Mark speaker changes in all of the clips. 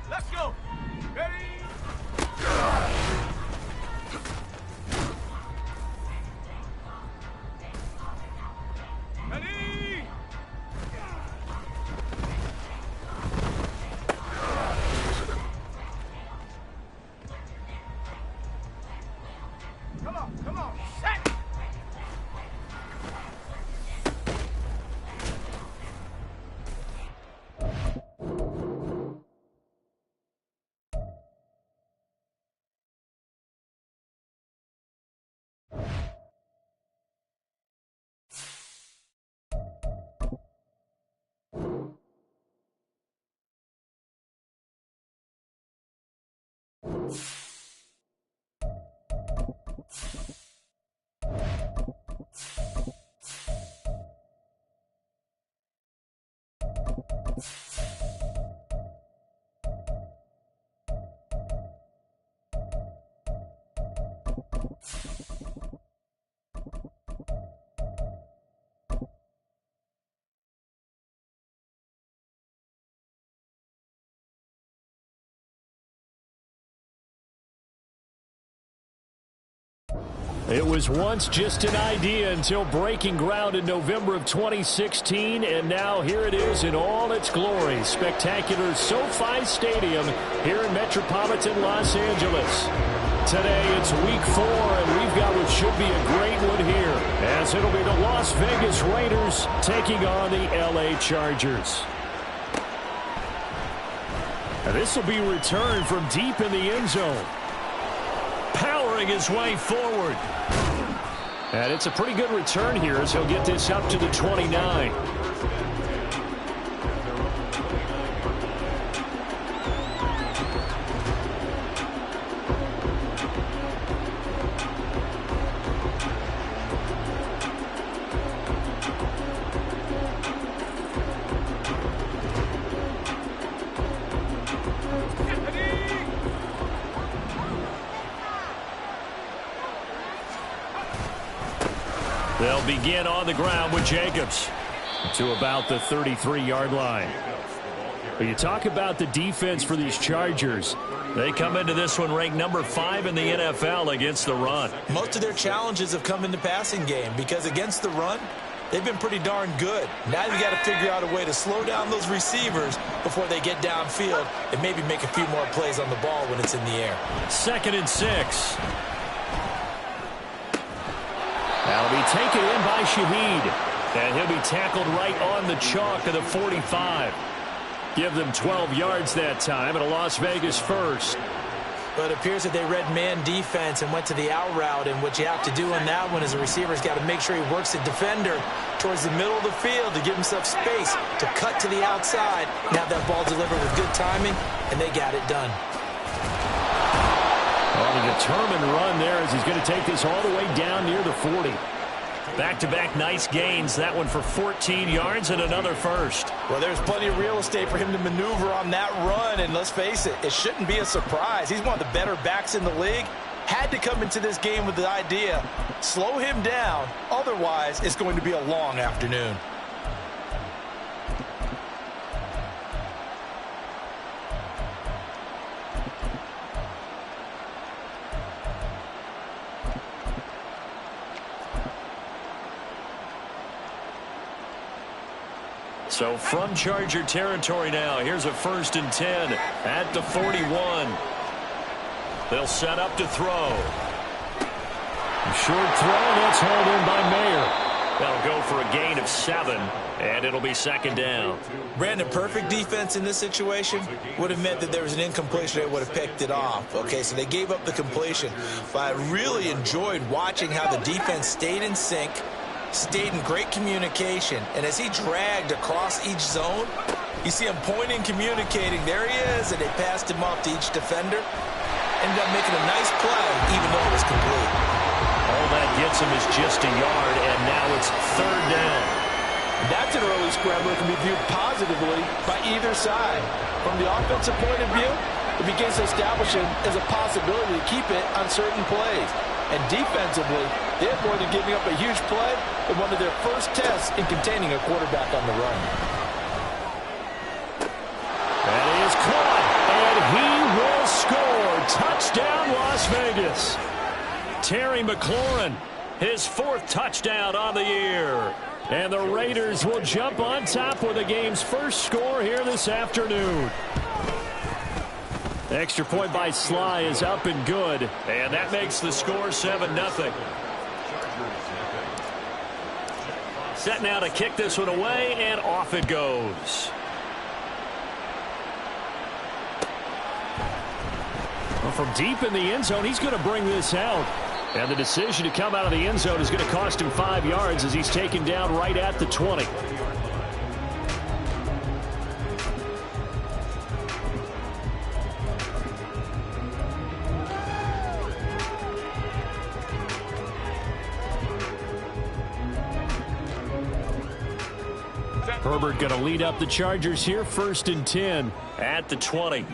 Speaker 1: Let's go. Ready? Ready? Come on, set.
Speaker 2: It was once just an idea until breaking ground in November of 2016, and now here it is in all its glory. Spectacular SoFi Stadium here in metropolitan Los Angeles. Today it's week 4, and we've got what should be a great one here, as it'll be the Las Vegas Raiders taking on the LA Chargers. Now this will be returned from deep in the end zone. Powering his way forward. And it's a pretty good return here as he'll get this up to the 29. They'll begin on the ground with Jacobs to about the 33-yard line. But you talk about the defense for these Chargers. They come into this one ranked number 5 in the NFL against the run.
Speaker 3: Most of their challenges have come in the passing game because against the run, they've been pretty darn good. Now you got to figure out a way to slow down those receivers before they get downfield and maybe make a few more plays on the ball when it's in the air.
Speaker 2: 2nd and 6. That'll be taken in by Shaheed. And he'll be tackled right on the chalk of the 45. Give them 12 yards that time and a Las Vegas first.
Speaker 3: But it appears that they read man defense and went to the out route. And what you have to do on that one is the receiver's got to make sure he works the defender towards the middle of the field to give himself space to cut to the outside and have that ball delivered with good timing, and they got it done.
Speaker 2: On a determined run there as he's going to take this all the way down near the 40. Back-to-back nice gains. That one for 14 yards and another first.
Speaker 4: Well, there's plenty of real estate for him to maneuver on that run, and let's face it, it shouldn't be a surprise. He's one of the better backs in the league. Had to come into this game with the idea, slow him down, otherwise it's going to be a long afternoon.
Speaker 2: So from Charger territory now, here's a 1st and 10 at the 41. They'll set up to throw. Short throw, that's hauled in by Mayer. That'll go for a gain of 7, and it'll be 2nd down.
Speaker 3: Brandon, perfect defense in this situation would have meant that there was an incompletion that would have picked it off. Okay, so they gave up the completion. But I really enjoyed watching how the defense stayed in sync, stayed in great communication. And as he dragged across each zone, you see him pointing, communicating. There he is, and they passed him off to each defender. Ended up making a nice play, even though it was complete.
Speaker 2: All that gets him is just a yard, and now it's 3rd down.
Speaker 4: That's an early scrambler that can be viewed positively by either side. From the offensive point of view, it begins to establish it as a possibility to keep it on certain plays. And defensively, they have more than giving up a huge play in one of their first tests in containing a quarterback on the run.
Speaker 2: That is caught, and he will score. Touchdown, Las Vegas. Terry McLaurin, his 4th touchdown on the year. And the Raiders will jump on top with the game's first score here this afternoon. Extra point by Sly is up and good, and that makes the score 7-0. Set now to kick this one away, and off it goes. Well, from deep in the end zone, he's going to bring this out. And the decision to come out of the end zone is going to cost him 5 yards as he's taken down right at the 20. Herbert going to lead up the Chargers here, 1st and 10 at the 20.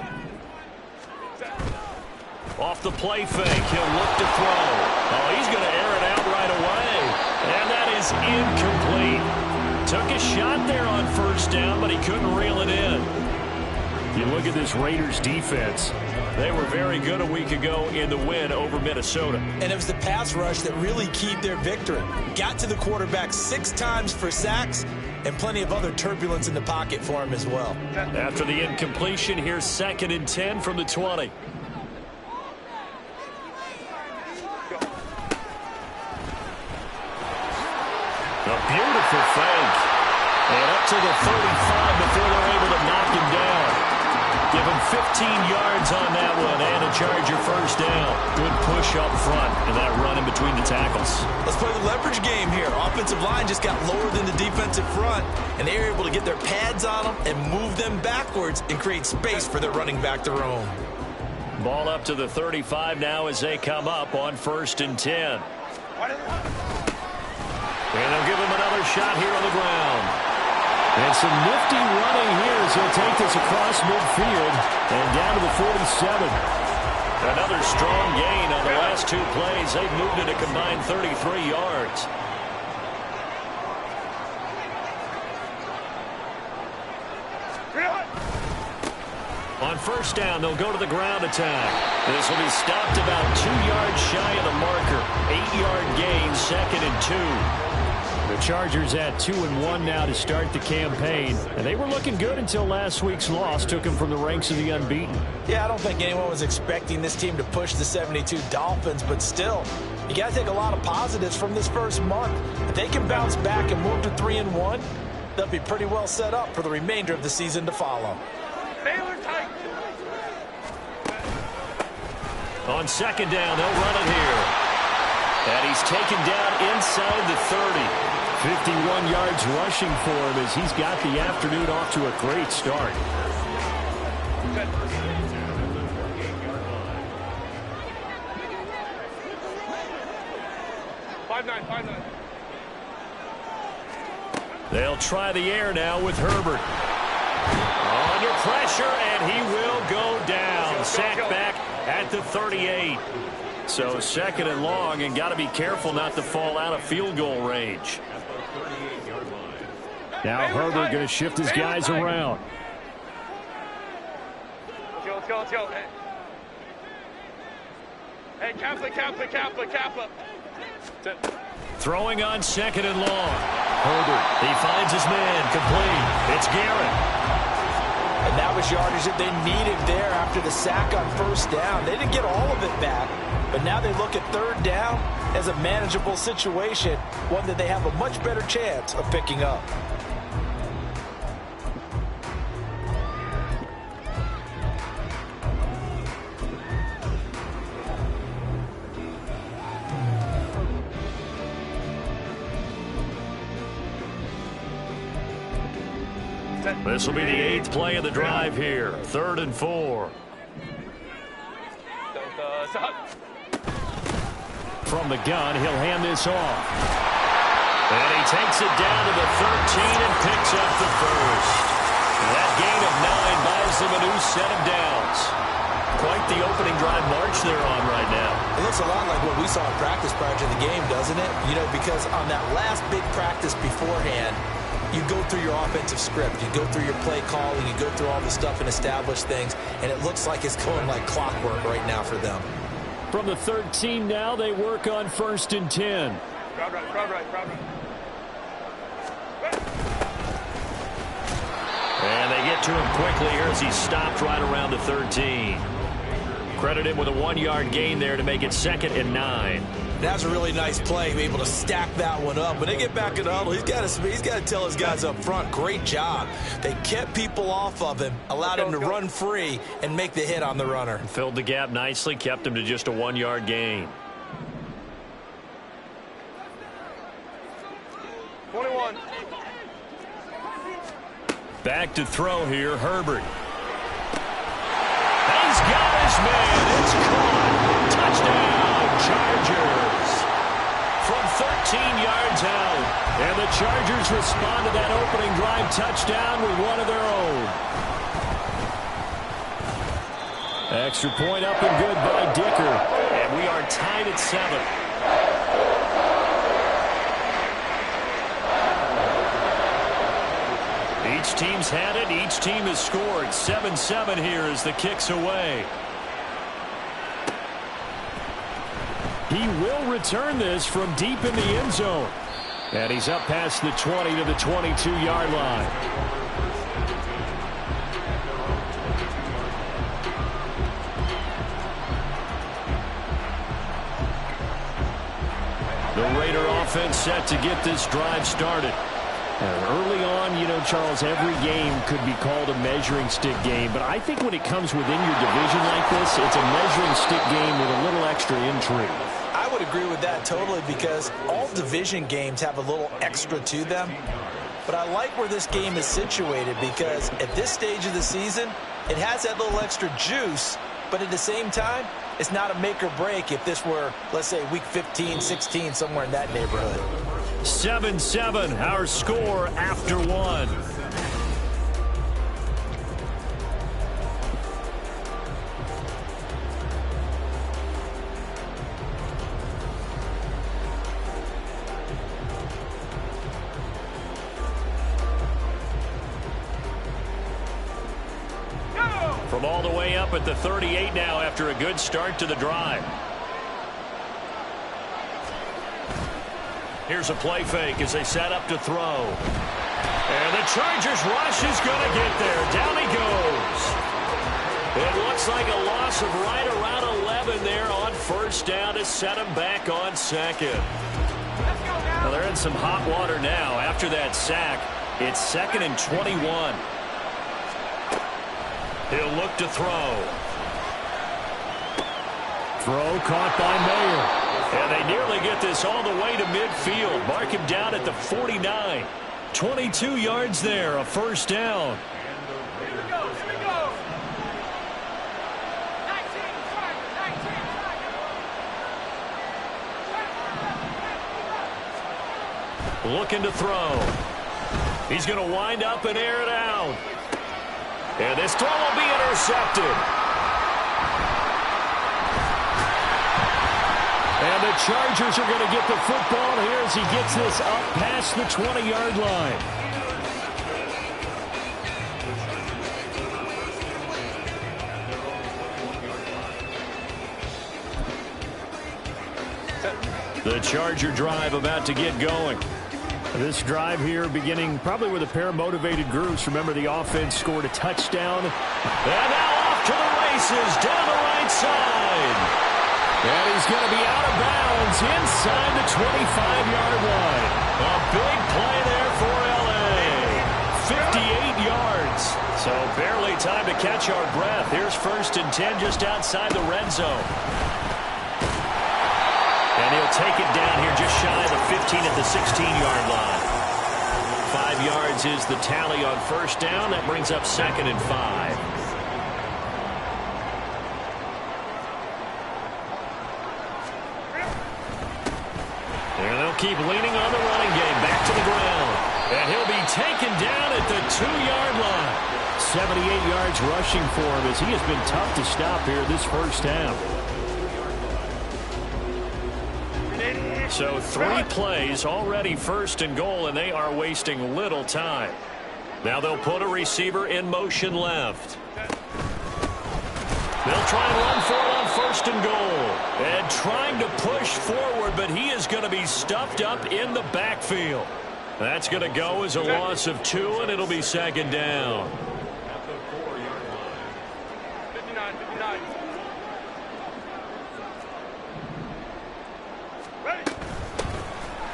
Speaker 2: Off the play fake, he'll look to throw. Oh, he's going to air it out right away. And that is incomplete. Took a shot there on 1st down, but he couldn't reel it in. You look at this Raiders defense. They were very good a week ago in the win over Minnesota.
Speaker 3: And it was the pass rush that really keyed their victory. Got to the quarterback 6 times for sacks, and plenty of other turbulence in the pocket for him as well.
Speaker 2: After the incompletion, here's 2nd and 10 from the 20. A beautiful fake. And up to the 35 before they're able to knock him down. Give him 15 yards on that one and a Charger 1st down. Good push up front and that run in between the tackles.
Speaker 3: Let's play the leverage game here. Offensive line just got lower than the defensive front, and they were able to get their pads on them and move them backwards and create space for their running back to roam.
Speaker 2: Ball up to the 35 now as they come up on 1st and 10. And they'll give him another shot here on the ground. And some nifty running here as he'll take this across midfield and down to the 47. Another strong gain on the last 2 plays. They've moved it a combined 33 yards. On 1st down, they'll go to the ground attack. This will be stopped about 2 yards shy of the marker. 8-yard gain, 2nd and 2. The Chargers at 2-1 now to start the campaign. And they were looking good until last week's loss took them from the ranks of the unbeaten.
Speaker 3: Yeah, I don't think anyone was expecting this team to push the 72 Dolphins, but still, you got to take a lot of positives from this first month. If they can bounce back and move to 3-1, they'll be pretty well set up for the remainder of the season to follow.
Speaker 2: On 2nd down, they'll run it here. And he's taken down inside the 30. 51 yards rushing for him as he's got the afternoon off to a great start. They'll try the air now with Herbert. Under pressure, and he will go down. Sacked back at the 38. So 2nd and long, and got to be careful not to fall out of field goal range. Now Herbert going to shift his guys around.
Speaker 1: Let's go, let's go. Hey, Kappa.
Speaker 2: Throwing on 2nd and long. Herbert, he finds his man, complete. It's Garrett.
Speaker 3: And that was yardage that they needed there after the sack on 1st down. They didn't get all of it back, but now they look at 3rd down as a manageable situation, one that they have a much better chance of picking up.
Speaker 2: This will be the 8th play of the drive here. 3rd and 4. From the gun, he'll hand this off. And he takes it down to the 13 and picks up the first. That gain of 9 buys them a new set of downs. Quite the opening drive march they're on right now.
Speaker 3: It looks a lot like what we saw in practice prior to the game, doesn't it? You know, because on that last big practice beforehand, you go through your offensive script, you go through your play calling, you go through all the stuff and establish things, and it looks like it's going like clockwork right now for them.
Speaker 2: From the 13 now, they work on 1st and 10.
Speaker 1: Crowd right.
Speaker 2: And they get to him quickly here as he's stopped right around the 13. Credit him with a 1-yard gain there to make it 2nd and 9.
Speaker 3: That's a really nice play, able to stack that one up. When they get back in the huddle, he's got to tell his guys up front, great job. They kept people off of him, allowed him to run free and make the hit on the runner.
Speaker 2: Filled the gap nicely, kept him to just a 1-yard gain.
Speaker 1: 21.
Speaker 2: Back to throw here, Herbert. He's got his man. It's caught. Touchdown, Chargers. From 13 yards out. And the Chargers respond to that opening drive touchdown with one of their own. Extra point up and good by Dicker. And we are tied at 7. Each team's had it. Each team has scored. 7-7 here as the kick's away. He will return this from deep in the end zone. And he's up past the 20 to the 22-yard line. The Raider offense set to get this drive started. Early on, you know, Charles, every game could be called a measuring stick game. But I think when it comes within your division like this, it's a measuring stick game with a little extra intrigue.
Speaker 3: I would agree with that totally because all division games have a little extra to them. But I like where this game is situated because at this stage of the season, it has that little extra juice. But at the same time, it's not a make or break if this were, let's say, week 15, 16, somewhere in that neighborhood.
Speaker 2: 7-7, our score after 1. From all the way up at the 38 now after a good start to the drive. Here's a play fake as they set up to throw. And the Chargers rush is going to get there. Down he goes. It looks like a loss of right around 11 there on 1st down to set him back on 2nd. Well, they're in some hot water now. After that sack, it's 2nd and 21. He'll look to throw. Throw caught by Mayer. And they nearly get this all the way to midfield. Mark him down at the 49. 22 yards there, a 1st down.
Speaker 1: Here we go. 19.
Speaker 2: Looking to throw. He's going to wind up and air it out. And this throw will be intercepted. And the Chargers are going to get the football here as he gets this up past the 20-yard line. The Charger drive about to get going. This drive here beginning probably with a pair of motivated groups. Remember, the offense scored a touchdown. And now off to the races down the right side. And he's going to be out of bounds inside the 25-yard line. A big play there for L.A. 58 yards. So barely time to catch our breath. Here's 1st and 10 just outside the red zone. And he'll take it down here just shy of the 15 at the 16-yard line. 5 yards is the tally on first down. That brings up 2nd and 5. And they'll keep leaning on the running game. Back to the ground. And he'll be taken down at the 2-yard line. 78 yards rushing for him as he has been tough to stop here this first half. So 3 plays, already 1st and goal, and they are wasting little time. Now they'll put a receiver in motion left. They'll try and run for it on 1st and goal. And trying to push forward, but he is going to be stuffed up in the backfield. That's going to go as a loss of 2, and it'll be 2nd down.
Speaker 1: 59, 59.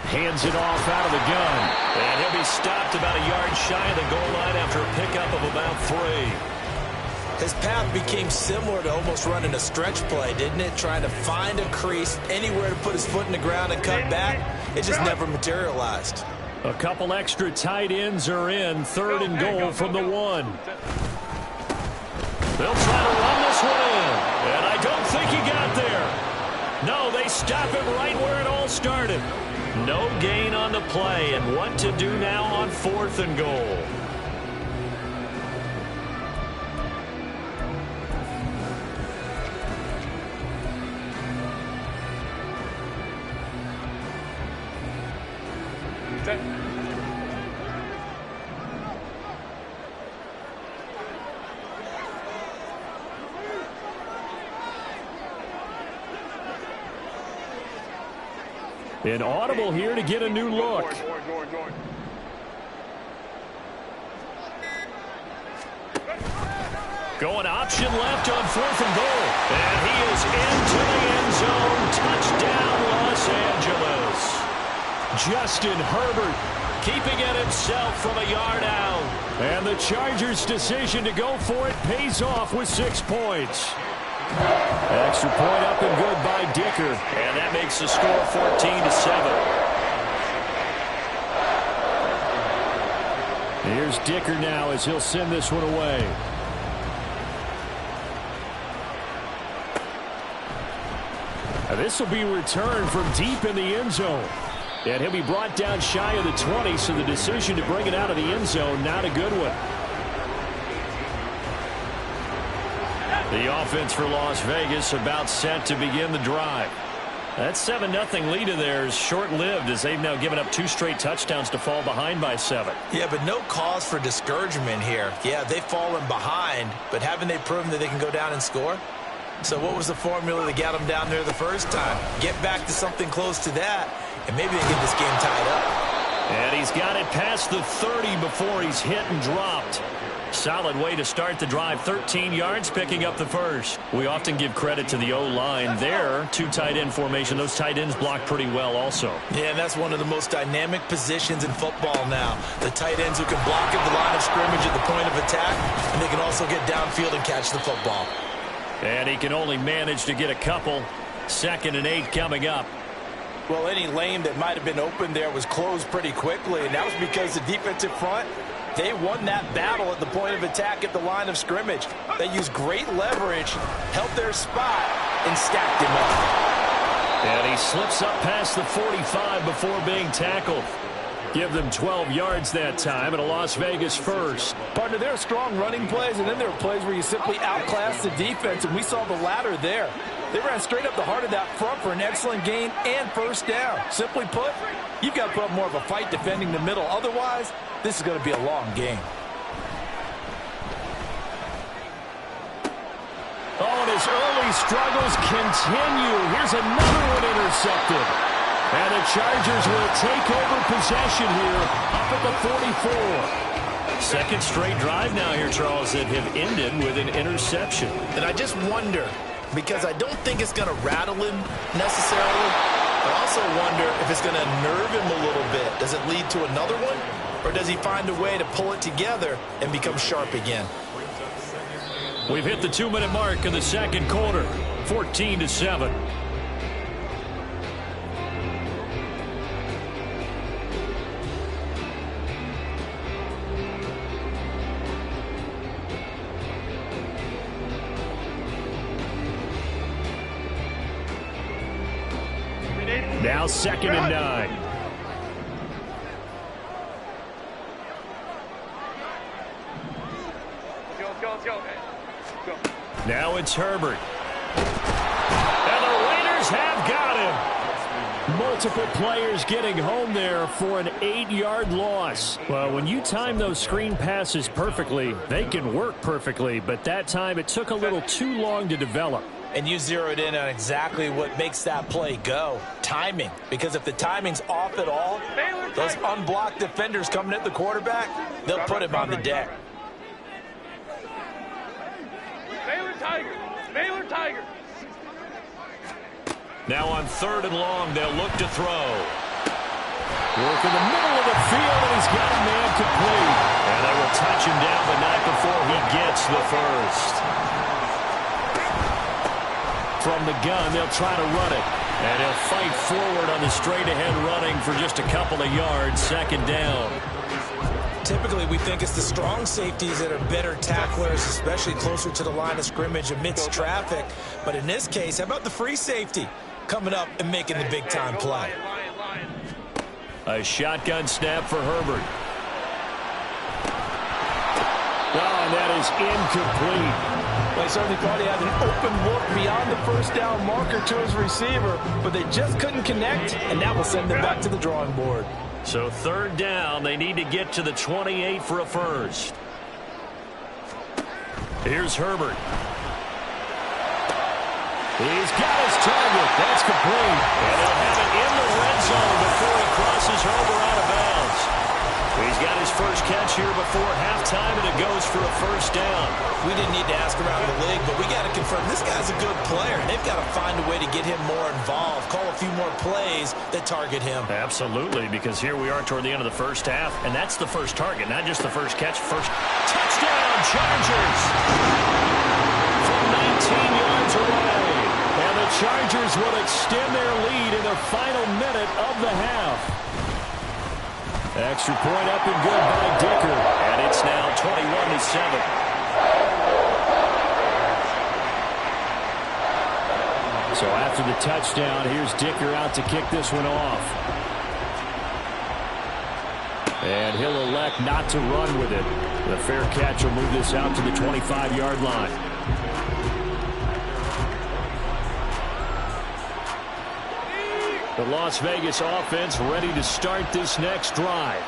Speaker 2: Hands it off out of the gun. And he'll be stopped about a yard shy of the goal line after a pickup of about 3.
Speaker 3: His path became similar to almost running a stretch play, didn't it? Trying to find a crease, anywhere to put his foot in the ground and cut back. It just never materialized.
Speaker 2: A couple extra tight ends are in. 3rd and goal from the 1. They'll try to run this one in. And I don't think he got there. No, they stop it right where it all started. No gain on the play, and what to do now on 4th and goal. An audible here to get a new look. Going option left on 4th and goal. And he is into the end zone. Touchdown, Los Angeles. Justin Herbert keeping it himself from a yard out. And the Chargers' decision to go for it pays off with 6 points. Extra point up and good by Dicker. And that makes the score 14-7. Here's Dicker now as he'll send this one away. This will be returned from deep in the end zone. And he'll be brought down shy of the 20, so the decision to bring it out of the end zone, not a good one. The offense for Las Vegas about set to begin the drive. That 7-0 lead of theirs short-lived as they've now given up 2 straight touchdowns to fall behind by 7.
Speaker 3: Yeah, but no cause for discouragement here. Yeah, they've fallen behind, but haven't they proven that they can go down and score? So what was the formula that got them down there the first time? Get back to something close to that, and maybe they get this game tied up.
Speaker 2: And he's got it past the 30 before he's hit and dropped. Solid way to start the drive. 13 yards, picking up the first. We often give credit to the O-line there. 2 tight end formation. Those tight ends block pretty well also.
Speaker 3: Yeah, and that's one of the most dynamic positions in football now. The tight ends who can block at the line of scrimmage at the point of attack, and they can also get downfield and catch the football.
Speaker 2: And he can only manage to get a couple. 2nd and 8 coming up.
Speaker 4: Well, any lane that might have been open there was closed pretty quickly, and that was because the defensive front, they won that battle at the point of attack at the line of scrimmage. They used great leverage, held their spot, and stacked him up.
Speaker 2: And he slips up past the 45 before being tackled. Give them 12 yards that time and a Las Vegas first.
Speaker 4: Partner, there are strong running plays, and then there are plays where you simply outclass the defense, and we saw the latter there. They ran straight up the heart of that front for an excellent gain and first down. Simply put, you've got to put up more of a fight defending the middle. Otherwise, this is going to be a long game.
Speaker 2: Oh, and his early struggles continue. Here's another one intercepted. And the Chargers will take over possession here up at the 44. Second straight drive now here, Charles, that have ended with an interception.
Speaker 3: And I just wonder, because I don't think it's going to rattle him necessarily. I also wonder if it's going to nerve him a little bit. Does it lead to another one? Or does he find a way to pull it together and become sharp again?
Speaker 2: We've hit the 2-minute mark in the second quarter. 14-7. Now 2nd and 9.
Speaker 1: Let's go.
Speaker 2: Now it's Herbert. And the Raiders have got him. Multiple players getting home there for an 8-yard loss. Well, when you time those screen passes perfectly, they can work perfectly. But that time it took a little too long to develop.
Speaker 3: And you zeroed in on exactly what makes that play go. Timing. Because if the timing's off at all, those unblocked defenders coming at the quarterback, they'll put him on the deck.
Speaker 1: Baylor Tiger.
Speaker 2: Now on 3rd and long, they'll look to throw. Work in the middle of the field, and he's got a man complete. And they will touch him down, but not before he gets the first. From the gun, they'll try to run it. And he'll fight forward on the straight-ahead running for just a couple of yards, 2nd down.
Speaker 3: Typically, we think it's the strong safeties that are better tacklers, especially closer to the line of scrimmage amidst traffic. But in this case, how about the free safety coming up and making the big-time play?
Speaker 2: A shotgun snap for Herbert. Oh, and that is incomplete.
Speaker 4: Well, he certainly thought he had an open look beyond the first down marker to his receiver, but they just couldn't connect, and that will send them back to the drawing board.
Speaker 2: So 3rd down, they need to get to the 28 for a first. Here's Herbert. He's got his target. That's complete. And he'll have it in the red zone before he crosses over out of bounds. He's got his first catch here before halftime, and it goes for a first down.
Speaker 3: We didn't need to ask around the league, but we got to confirm this guy's a good player. They've got to find a way to get him more involved, call a few more plays that target him.
Speaker 2: Absolutely, because here we are toward the end of the first half, and that's the first target, not just the first catch. First touchdown, Chargers! From 19 yards away. And the Chargers will extend their lead in the final minute of the half. Extra point up and good by Dicker. And it's now 21-7. So after the touchdown, here's Dicker out to kick this one off. And he'll elect not to run with it. The fair catch will move this out to the 25-yard line. The Las Vegas offense ready to start this next drive.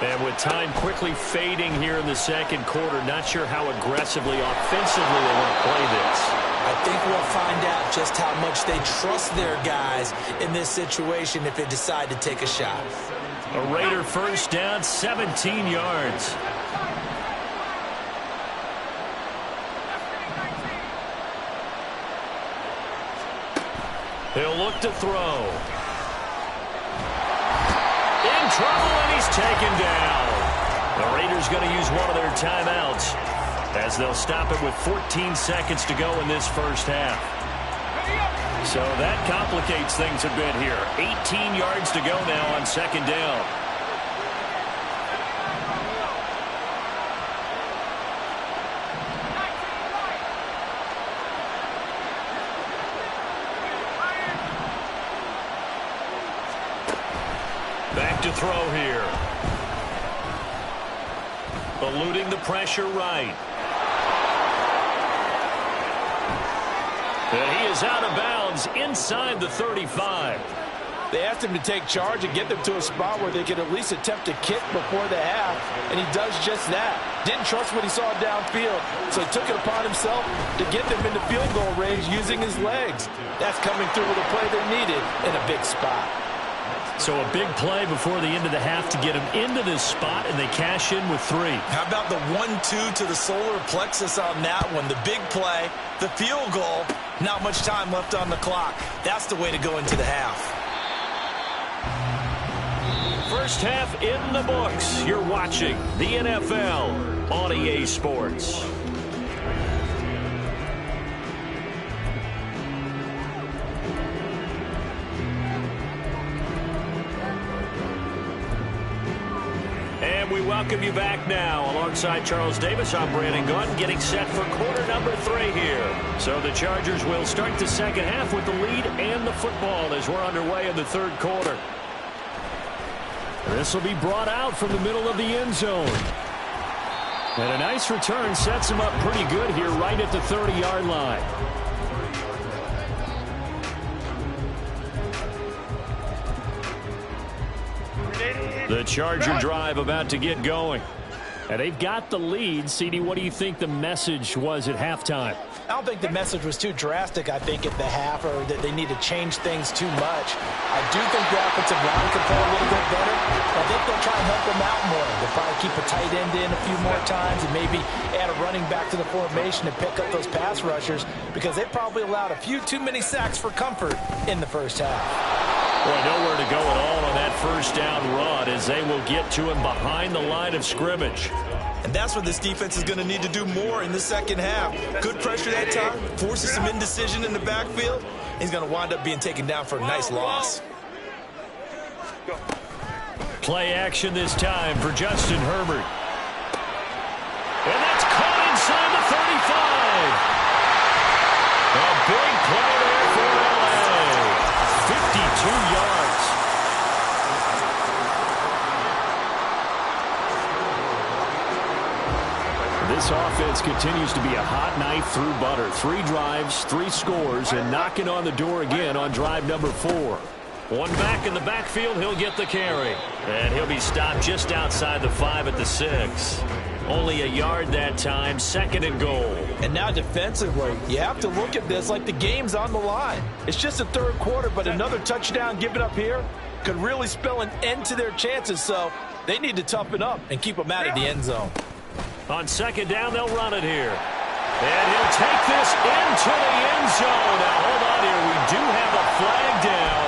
Speaker 2: And with time quickly fading here in the 2nd quarter, not sure how aggressively, offensively they want to play this.
Speaker 3: I think we'll find out just how much they trust their guys in this situation if they decide to take a shot.
Speaker 2: A Raider first down, 17 yards. He'll look to throw. In trouble, and he's taken down. The Raiders going to use one of their timeouts as they'll stop it with 14 seconds to go in this first half. So that complicates things a bit here. 18 yards to go now on 2nd down. Back to throw here. Eluding the pressure right. And he is out of bounds inside the 35.
Speaker 4: They asked him to take charge and get them to a spot where they could at least attempt to kick before the half, and he does just that. Didn't trust what he saw downfield, so he took it upon himself to get them into field goal range using his legs. That's coming through with a play they needed in a big spot.
Speaker 2: So a big play before the end of the half to get him into this spot, and they cash in with 3.
Speaker 3: How about the 1-2 to the solar plexus on that one? The big play, the field goal, not much time left on the clock. That's the way to go into the half.
Speaker 2: First half in the books. You're watching the NFL on EA Sports. we welcome you back now. Alongside Charles Davis, I'm Brandon Gunn, getting set for quarter number 3 here. So the Chargers will start the second half with the lead and the football as we're underway in the third quarter. This will be brought out from the middle of the end zone. And a nice return sets him up pretty good here right at the 30-yard line. The Charger drive about to get going. And they've got the lead. CD, what do you think the message was at halftime?
Speaker 3: I don't think the message was too drastic, I think, at the half, or that they need to change things too much. I do think the offensive line can play a little bit better. I think they'll try and help them out more. They'll probably keep a tight end in a few more times and maybe add a running back to the formation and pick up those pass rushers, because they probably allowed a few too many sacks for comfort in the first half.
Speaker 2: Boy, nowhere to go at all on that first down run as they will get to him behind the line of scrimmage.
Speaker 5: And that's what this defense is going to need to do more in the second half. Good pressure that time, forces some indecision in the backfield. He's going to wind up being taken down for a nice loss.
Speaker 2: Play action this time for Justin Herbert. And that's caught inside the 35. A big play there for LA. 52 yards. This offense continues to be a hot knife through butter. 3 drives, 3 scores, and knocking on the door again on drive number 4. One back in the backfield, he'll get the carry. And he'll be stopped just outside the 5 at the 6. Only a yard that time, 2nd and goal.
Speaker 3: And now defensively, you have to look at this like the game's on the line. It's just the third quarter, but another touchdown given up here could really spell an end to their chances. So they need to toughen up and keep them out of the end zone.
Speaker 2: On 2nd down, they'll run it here. And he'll take this into the end zone. Now, hold on here. We do have a flag down.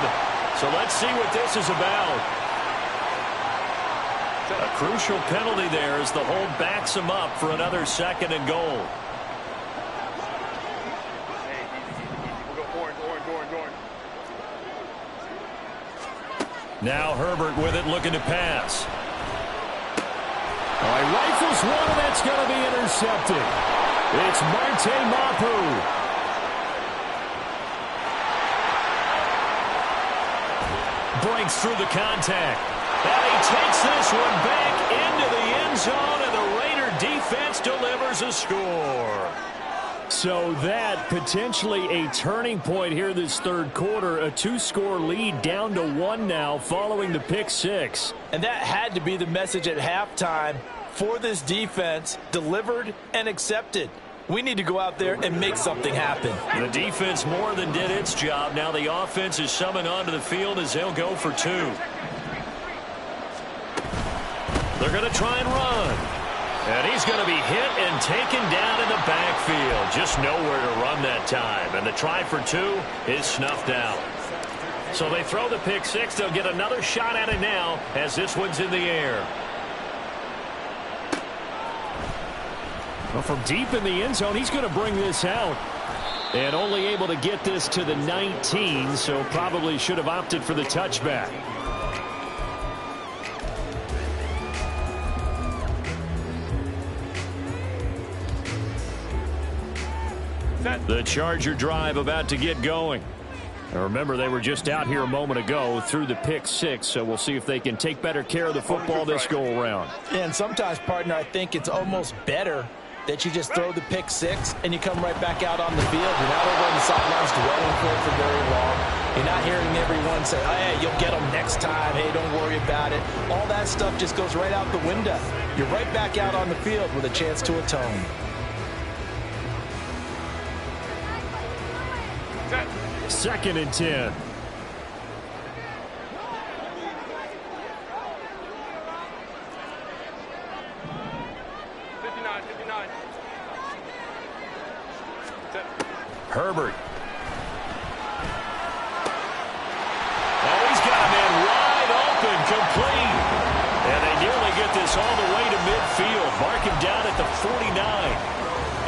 Speaker 2: So let's see what this is about. A crucial penalty there as the hold backs him up for another 2nd and goal. Now Herbert with it, looking to pass. All right, rifles one, and that's going to be intercepted. It's Marte Mapu. Breaks through the contact. And he takes this one back into the end zone, and the Raider defense delivers a score. So that potentially a turning point here this third quarter. A 2-score lead down to 1 now following the pick 6.
Speaker 3: And that had to be the message at halftime for this defense, delivered and accepted. We need to go out there and make something happen.
Speaker 2: The defense more than did its job. Now the offense is summoned onto the field as they'll go for 2. They're going to try and run. And he's going to be hit and taken down in the backfield. Just nowhere to run that time. And the try for 2 is snuffed out. So they throw the pick 6. They'll get another shot at it now as this one's in the air. Well, from deep in the end zone, he's going to bring this out. And only able to get this to the 19, so probably should have opted for the touchback. The Charger drive about to get going. Now remember, they were just out here a moment ago through the pick 6, so we'll see if they can take better care of the football this go-around.
Speaker 3: And sometimes, partner, I think it's almost better that you just throw the pick 6 and you come right back out on the field. You're not over on the sidelines dwelling for it for very long. You're not hearing everyone say, oh, hey, you'll get them next time. Hey, don't worry about it. All that stuff just goes right out the window. You're right back out on the field with a chance to atone.
Speaker 2: Second and 10. Herbert. Oh, he's got a man wide open, complete. And they nearly get this all the way to midfield. Mark him down at the 49.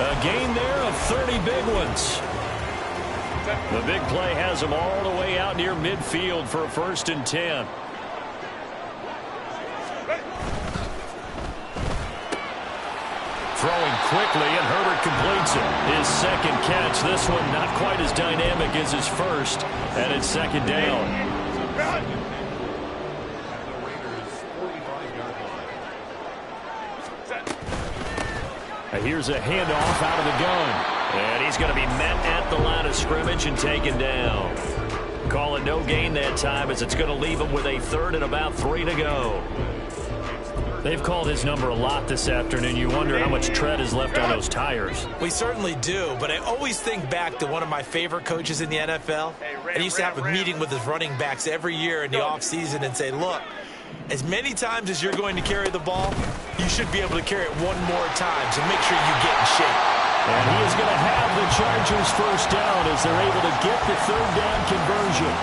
Speaker 2: A gain there of 30 big ones. The big play has him all the way out near midfield for a 1st and 10. quickly, and Herbert completes it. His second catch. This one not quite as dynamic as his first, and it's second down. Here's a handoff out of the gun. And he's going to be met at the line of scrimmage and taken down. Call it no gain that time, as it's going to leave him with a third and about 3 to go. They've called his number a lot this afternoon. You wonder how much tread is left on those tires.
Speaker 3: We certainly do, but I always think back to one of my favorite coaches in the NFL. And he used to have a meeting with his running backs every year in the offseason and say, look, as many times as you're going to carry the ball, you should be able to carry it one more time, so make sure you get in shape.
Speaker 2: And he is going to have the Chargers first down as they're able to get the third down conversion.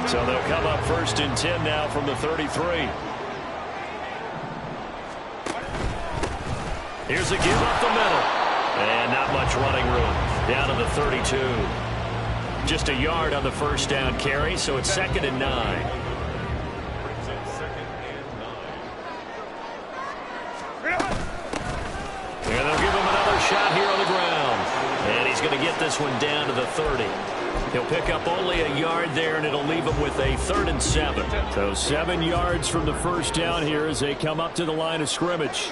Speaker 2: So they'll come up first and 10 now from the 33. Here's a give up the middle. And not much running room. Down to the 32. Just a yard on the first down carry, so it's 2nd and 9. And they'll give him another shot here on the ground. And he's going to get this one down to the 30. He'll pick up only a yard there, and it'll leave him with a 3rd and 7. So 7 yards from the first down here as they come up to the line of scrimmage.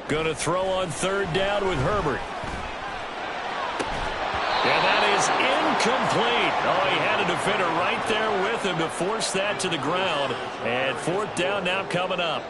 Speaker 2: Going to throw on 3rd down with Herbert. And that is incomplete. Oh, he had a defender right there with him to force that to the ground. And 4th down now coming up.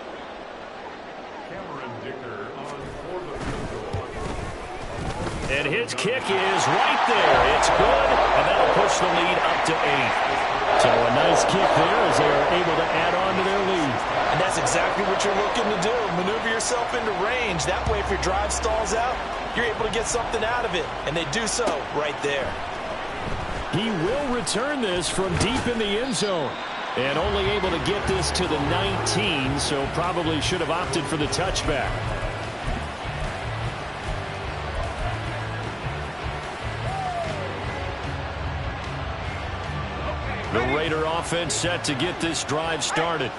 Speaker 2: And his kick is right there. It's good, and that'll push the lead up to 8. So a nice kick there as they are able to add on to their lead.
Speaker 3: And that's exactly what you're looking to do. Maneuver yourself into range. That way, if your drive stalls out, you're able to get something out of it. And they do so right there.
Speaker 2: He will return this from deep in the end zone. And only able to get this to the 19, so probably should have opted for the touchback. The Raider offense set to get this drive started.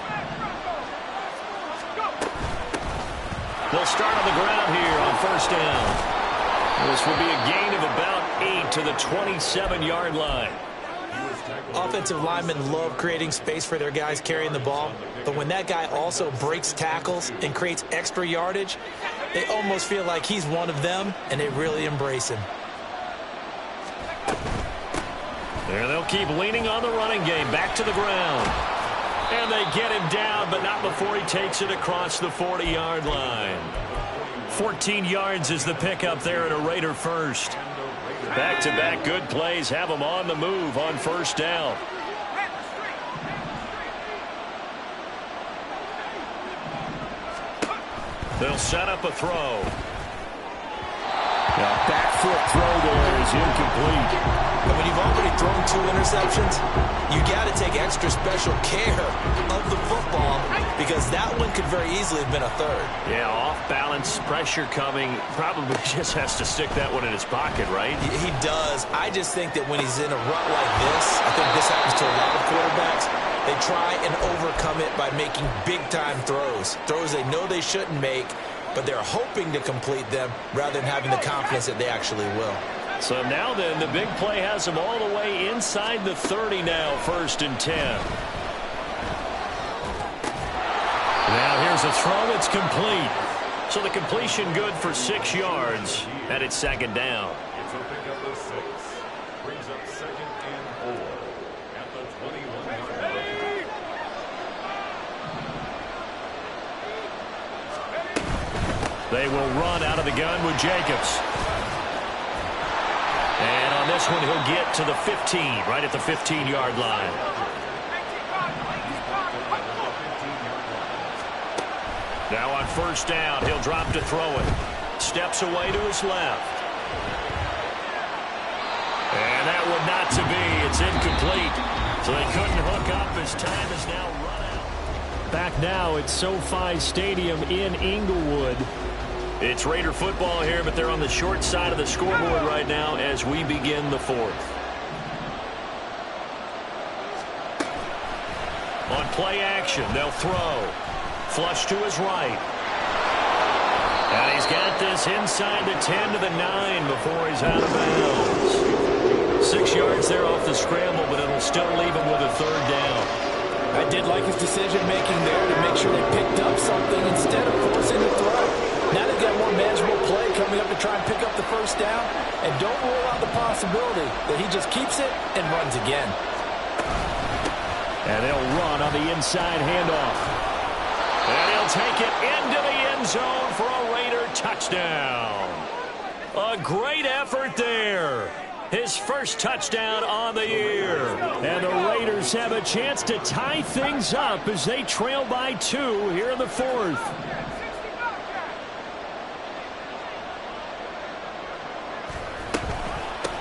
Speaker 2: They'll start on the ground here on first down. This will be a gain of about 8 to the 27-yard line.
Speaker 3: Offensive linemen love creating space for their guys carrying the ball, but when that guy also breaks tackles and creates extra yardage, they almost feel like he's one of them, and they really embrace him.
Speaker 2: And they'll keep leaning on the running game. Back to the ground. And they get him down, but not before he takes it across the 40-yard line. 14 yards is the pickup there at a Raider first. Back-to-back good plays have them on the move on first down. They'll set up a throw. Now back foot throw there is incomplete.
Speaker 3: And when you've already thrown 2 interceptions, you got to take extra special care of the football because that one could very easily have been a 3rd.
Speaker 2: Yeah, off balance, pressure coming. Probably just has to stick that one in his pocket, right?
Speaker 3: He does. I just think that when he's in a rut like this, I think this happens to a lot of quarterbacks, they try and overcome it by making big-time throws. Throws they know they shouldn't make, but they're hoping to complete them rather than having the confidence that they actually will.
Speaker 2: So now then, the big play has them all the way inside the 30 now, 1st and 10. Now here's a throw that's complete. So the completion good for 6 yards, and it's 2nd down.
Speaker 6: It's a pickup of 6. Brings up 2nd and 4 at the 21-yard line.
Speaker 2: They will run out of the gun with Jacobs. And on this one, he'll get to the 15, right at the 15-yard line. Now on first down, he'll drop to throw it. Steps away to his left. And that one not to be. It's incomplete. So they couldn't hook up as time is now run out. Back now at SoFi Stadium in Inglewood. It's Raider football here, but they're on the short side of the scoreboard right now as we begin the fourth. On play action, they'll throw. Flush to his right. And he's got this inside the 10 to the 9 before he's out of bounds. 6 yards there off the scramble, but it'll still leave him with a third down.
Speaker 3: I did like his decision-making there to make sure they picked up something instead of forcing the throw. Now they've got more manageable play coming up to try and pick up the first down. And don't rule out the possibility that he just keeps it and runs again.
Speaker 2: And they'll run on the inside handoff. And he'll take it into the end zone for a Raider touchdown. A great effort there. His first touchdown on the year. And the Raiders have a chance to tie things up as they trail by 2 here in the fourth.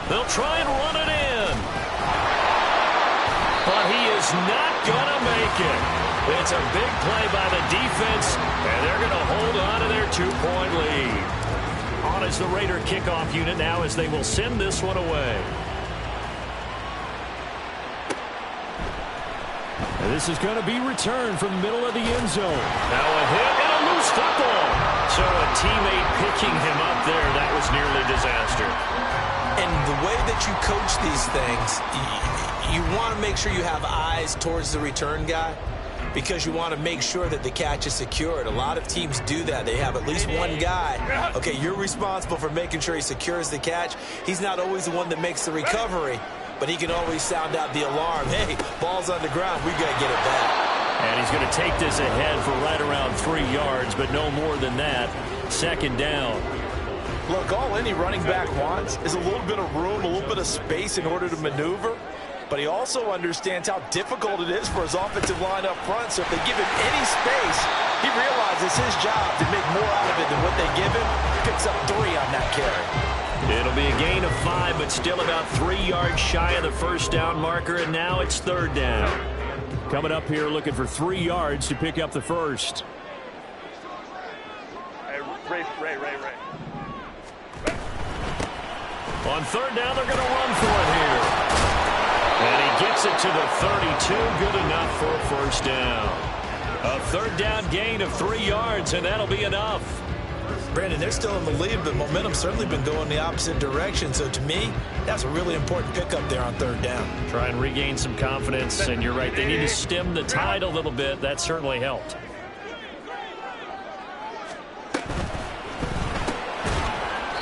Speaker 2: They'll try and run it in. But he is not going to make it. It's a big play by the defense, and they're going to hold on to their 2-point lead. On is the Raider kickoff unit now as they will send this one away. And this is going to be returned from the middle of the end zone. Now a hit and a loose football. So a teammate picking him up there, that was nearly disaster.
Speaker 3: And the way that you coach these things, you want to make sure you have eyes towards the return guy, because you want to make sure that the catch is secured. A lot of teams do that. They have at least one guy. Okay, you're responsible for making sure he secures the catch. He's not always the one that makes the recovery, but he can always sound out the alarm. Hey, ball's on the ground. We got to get it back.
Speaker 2: And he's going to take this ahead for right around 3 yards, but no more than that. Second down.
Speaker 4: Look, all any running back wants is a little bit of room, a little bit of space in order to maneuver. But he also understands how difficult it is for his offensive line up front. So if they give him any space, he realizes his job to make more out of it than what they give him. Picks up 3 on that carry.
Speaker 2: It'll be a gain of 5, but still about 3 yards shy of the first down marker, and now it's third down. Coming up here looking for 3 yards to pick up the first.
Speaker 1: Hey, Ray.
Speaker 2: On third down, they're going to run for it here. And he gets it to the 32, good enough for a first down. A third down gain of 3 yards, and that'll be enough.
Speaker 3: Brandon, they're still in the lead, but momentum's certainly been going the opposite direction. So to me, that's a really important pickup there on third down.
Speaker 2: Try and regain some confidence, and you're right, they need to stem the tide a little bit. That certainly helped.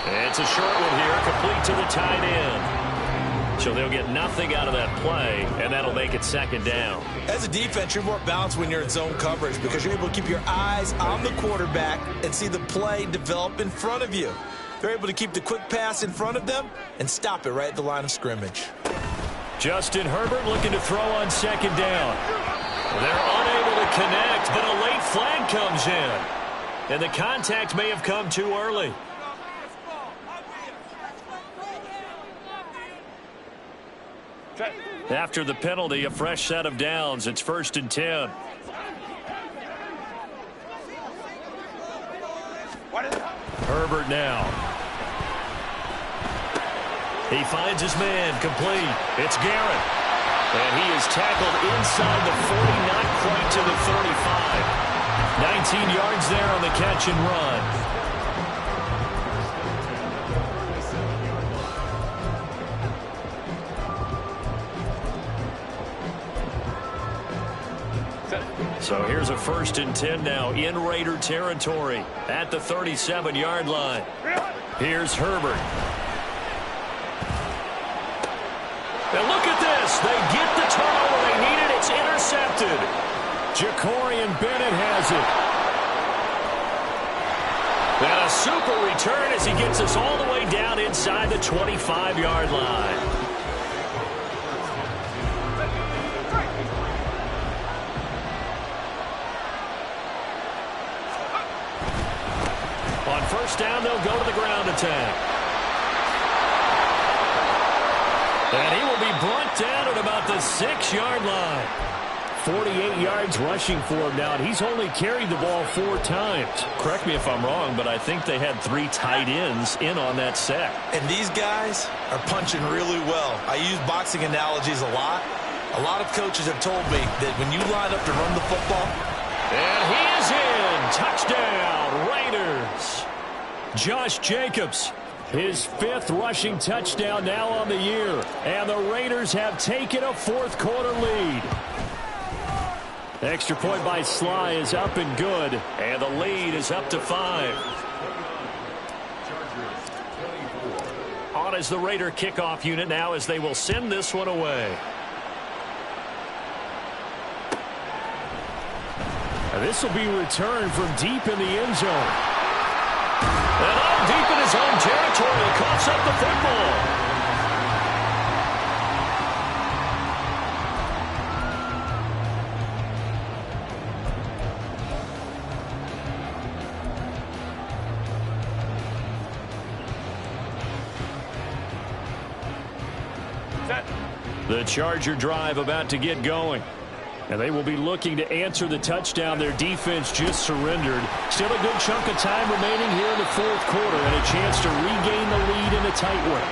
Speaker 2: It's a short one here, complete to the tight end. So they'll get nothing out of that play, and that'll make it second down.
Speaker 3: As a defense, you're more balanced when you're in zone coverage because you're able to keep your eyes on the quarterback and see the play develop in front of you. They're able to keep the quick pass in front of them and stop it right at the line of scrimmage.
Speaker 2: Justin Herbert looking to throw on second down. They're unable to connect, but a late flag comes in. And the contact may have come too early. After the penalty, a fresh set of downs. It's 1st and 10. Herbert now. He finds his man, complete. It's Garrett. And he is tackled inside the 40, not quite to the 35. 19 yards there on the catch and run. So here's a 1st and 10 now in Raider territory at the 37-yard line. Here's Herbert. And look at this. They get the turnover they needed. It's intercepted. Jacorian Bennett has it. And a super return as he gets us all the way down inside the 25-yard line. On first down, they'll go to the ground attack. And he will be brought down at about the 6-yard line. 48 yards rushing for him now, and he's only carried the ball 4 times.
Speaker 7: Correct me if I'm wrong, but I think they had 3 tight ends in on that set.
Speaker 4: And these guys are punching really well. I use boxing analogies a lot. A lot of coaches have told me that when you line up to run the football.
Speaker 2: And he is in. Touchdown, Raiders. Josh Jacobs, his 5th rushing touchdown now on the year. And the Raiders have taken a 4th quarter lead. Extra point by Sly is up and good. And the lead is up to 5. On is the Raider kickoff unit now as they will send this one away. This will be returned from deep in the end zone. And out deep in his own territory, he coughs up the football. The Charger drive about to get going. And they will be looking to answer the touchdown their defense just surrendered. Still a good chunk of time remaining here in the 4th quarter and a chance to regain the lead in a tight one.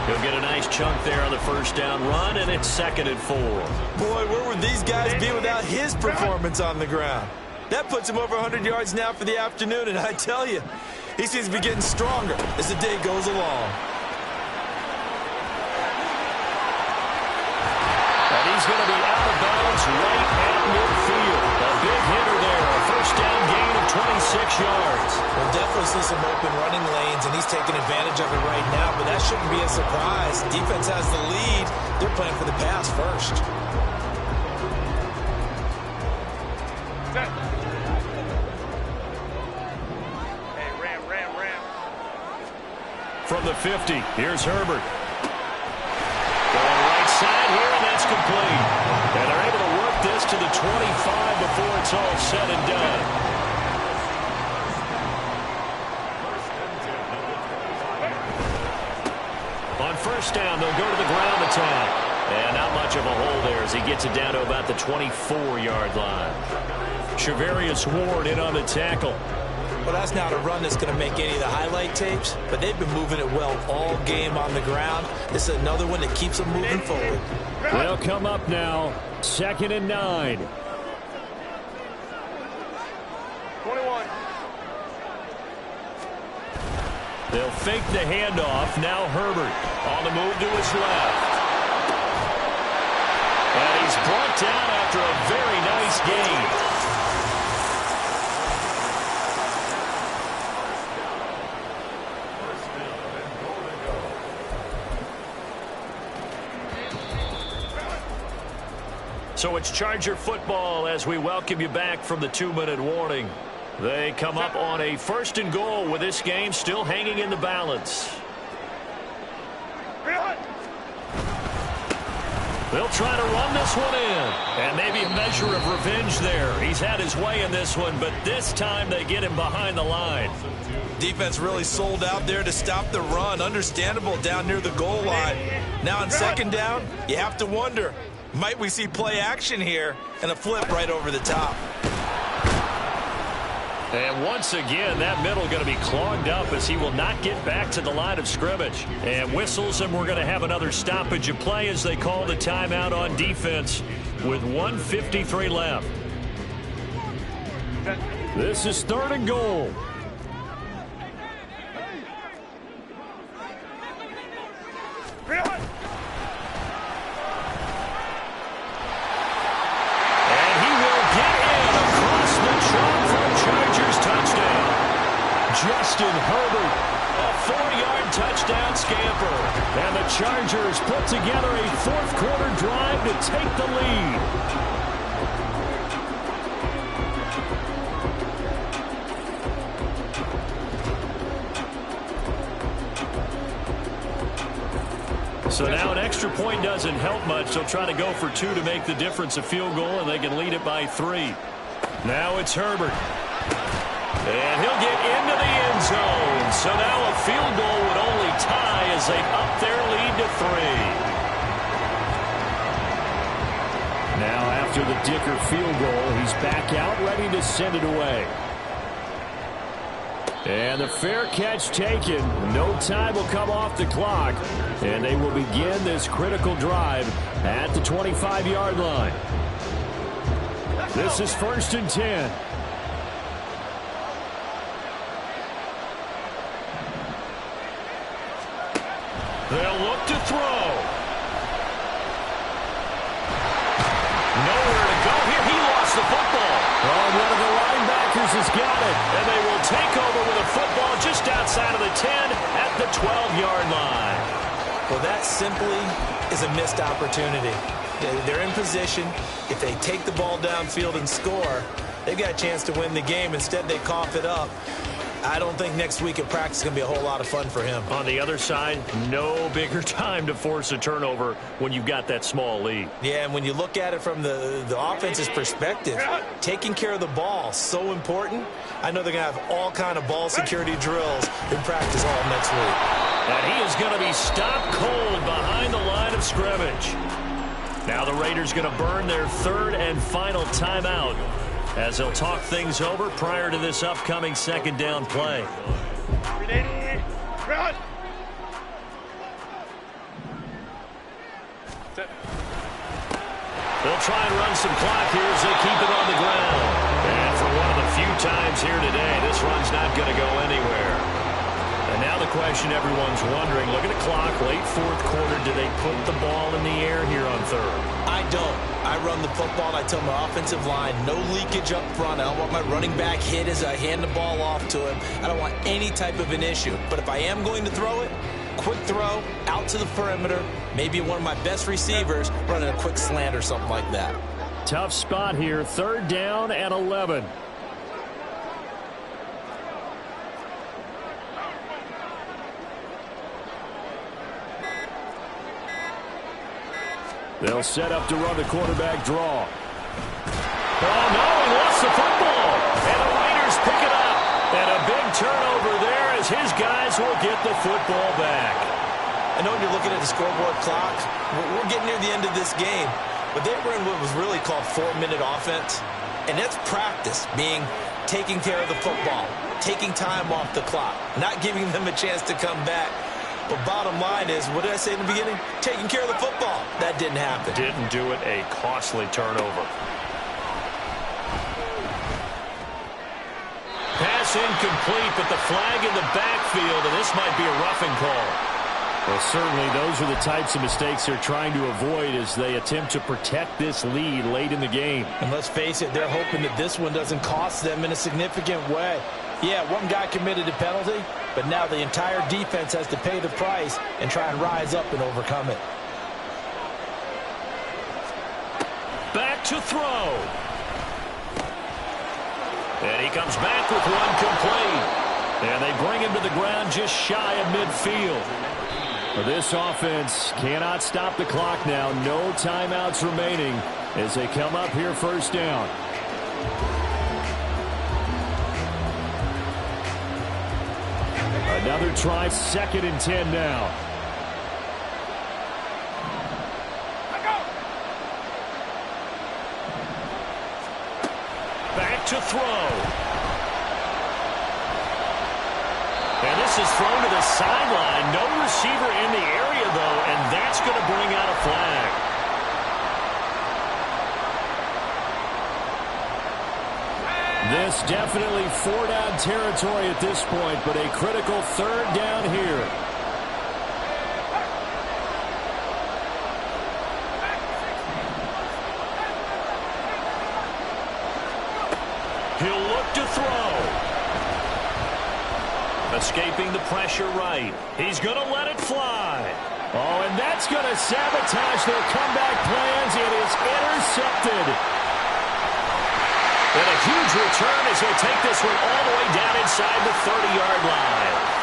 Speaker 2: He'll get a nice chunk there on the first down run, and it's 2nd and 4.
Speaker 4: Boy, where would these guys be without his performance on the ground? That puts him over 100 yards now for the afternoon, and I tell you, he seems to be getting stronger as the day goes along.
Speaker 2: He's going to be out of bounds right at midfield. A big hitter there. A first down gain of 26 yards.
Speaker 4: We'll definitely see some open running lanes, and he's taking advantage of it right now, but that shouldn't be a surprise. Defense has the lead. They're playing for the pass first.
Speaker 1: Hey, ram.
Speaker 2: From the 50, here's Herbert. Going right side here, and that's complete. And they're able to work this to the 25 before it's all said and done. On first down, they'll go to the ground attack. And not much of a hole there as he gets it down to about the 24-yard line. Shavarius Ward in on the tackle.
Speaker 4: Well, that's not a run that's going to make any of the highlight tapes, but they've been moving it well all game on the ground. This is another one that keeps them moving forward.
Speaker 2: They'll come up now, 2nd and 9.
Speaker 1: 21.
Speaker 2: They'll fake the handoff. Now Herbert on the move to his left. And he's brought down after a very nice gain. So it's Charger football as we welcome you back from the 2-minute warning. They come up on a 1st and goal with this game still hanging in the balance. They'll try to run this one in. And maybe a measure of revenge there. He's had his way in this one, but this time they get him behind the line.
Speaker 4: Defense really sold out there to stop the run. Understandable down near the goal line. Now on 2nd down, you have to wonder, might we see play action here and a flip right over the top?
Speaker 2: And once again, that middle going to be clogged up as he will not get back to the line of scrimmage. And whistles, and we're going to have another stoppage of play as they call the timeout on defense with 1:53 left. This is 3rd and goal. Justin Herbert, a 4-yard touchdown scamper. And the Chargers put together a 4th quarter drive to take the lead. So now an extra point doesn't help much. They'll try to go for 2 to make the difference a field goal, and they can lead it by 3. Now it's Herbert. And he'll get into the end zone. So now a field goal would only tie as they up their lead to 3. Now After the Dicker field goal, he's back out, ready to send it away. And the fair catch taken. No time will come off the clock. And they will begin this critical drive at the 25-yard line. This is 1st and 10. They'll look to throw. Nowhere to go here. He lost the football. Oh, one of the linebackers has got it. And they will take over with a football just outside of the 10 at the 12-yard line.
Speaker 3: Well, that simply is a missed opportunity. They're in position. If they take the ball downfield and score, they've got a chance to win the game. Instead, they cough it up. I don't think next week at practice is going to be a whole lot of fun for him.
Speaker 2: On the other side, no bigger time to force a turnover when you've got that small lead.
Speaker 3: Yeah, and when you look at it from the offense's perspective, taking care of the ball, so important. I know they're going to have all kind of ball security drills in practice all next week.
Speaker 2: And he is going to be stopped cold behind the line of scrimmage. Now the Raiders going to burn their 3rd and final timeout as they'll talk things over prior to this upcoming 2nd down play. They'll try and run some clock here as they keep it on the ground. And for one of the few times here today, this run's not going to go anywhere. And now the question everyone's wondering, look at the clock, late 4th quarter, do they put the ball in the air here on 3rd?
Speaker 3: I don't. I run the football, and I tell my offensive line, no leakage up front. I don't want my running back hit as I hand the ball off to him. I don't want any type of an issue. But if I am going to throw it, quick throw, out to the perimeter, maybe one of my best receivers running a quick slant or something like that.
Speaker 2: Tough spot here, 3rd down and 11. They'll set up to run the quarterback draw. Oh, no, he lost the football. And the Raiders pick it up. And a big turnover there as his guys will get the football back.
Speaker 3: I know when you're looking at the scoreboard clock, we're getting near the end of this game. But they were in what was really called 4-minute offense. And that's practice, being taking care of the football, taking time off the clock, not giving them a chance to come back. But bottom line is, what did I say in the beginning? Taking care of the football. That didn't happen.
Speaker 2: Didn't do it. A costly turnover. Pass incomplete, but the flag in the backfield, and this might be a roughing call. Well, certainly those are the types of mistakes they're trying to avoid as they attempt to protect this lead late in the game.
Speaker 3: And let's face it, they're hoping that this one doesn't cost them in a significant way. Yeah, one guy committed a penalty, but now the entire defense has to pay the price and try and rise up and overcome it.
Speaker 2: Back to throw. And he comes back with one complete. And they bring him to the ground just shy of midfield. This offense cannot stop the clock now. No timeouts remaining as they come up here 1st down. Another try, 2nd and 10 now. Back to throw. And this is thrown to the sideline. No receiver in the area, though, and that's going to bring out a flag. This definitely 4-down territory at this point, but a critical 3rd down here. He'll look to throw. Escaping the pressure right. He's going to let it fly. Oh, and that's going to sabotage their comeback plans. It is intercepted. And a huge return as he'll take this one all the way down inside the 30-yard line.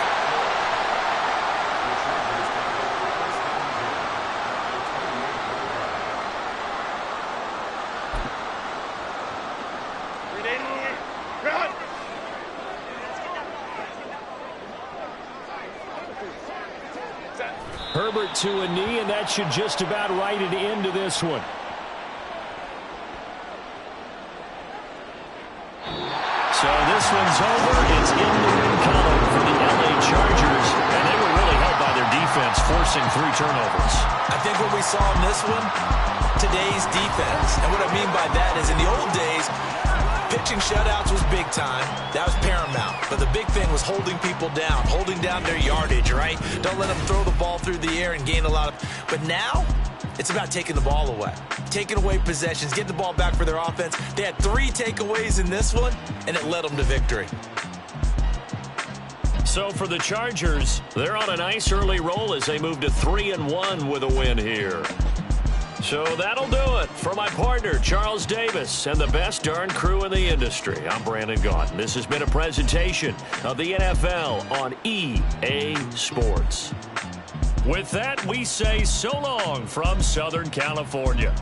Speaker 2: Herbert to a knee, and that should just about write it into this one. forcing 3 turnovers.
Speaker 3: I think what we saw in this one, today's defense. And what I mean by that is in the old days, pitching shutouts was big time. That was paramount. But the big thing was holding people down, holding down their yardage, right? Don't let them throw the ball through the air and gain a lot of... But now, it's about taking the ball away. Taking away possessions, getting the ball back for their offense. They had 3 takeaways in this one, and it led them to victory.
Speaker 2: So for the Chargers, they're on a nice early roll as they move to 3-1 with a win here. So that'll do it. For my partner, Charles Davis, and the best darn crew in the industry, I'm Brandon Gaudin. This has been a presentation of the NFL on EA Sports. With that, we say so long from Southern California.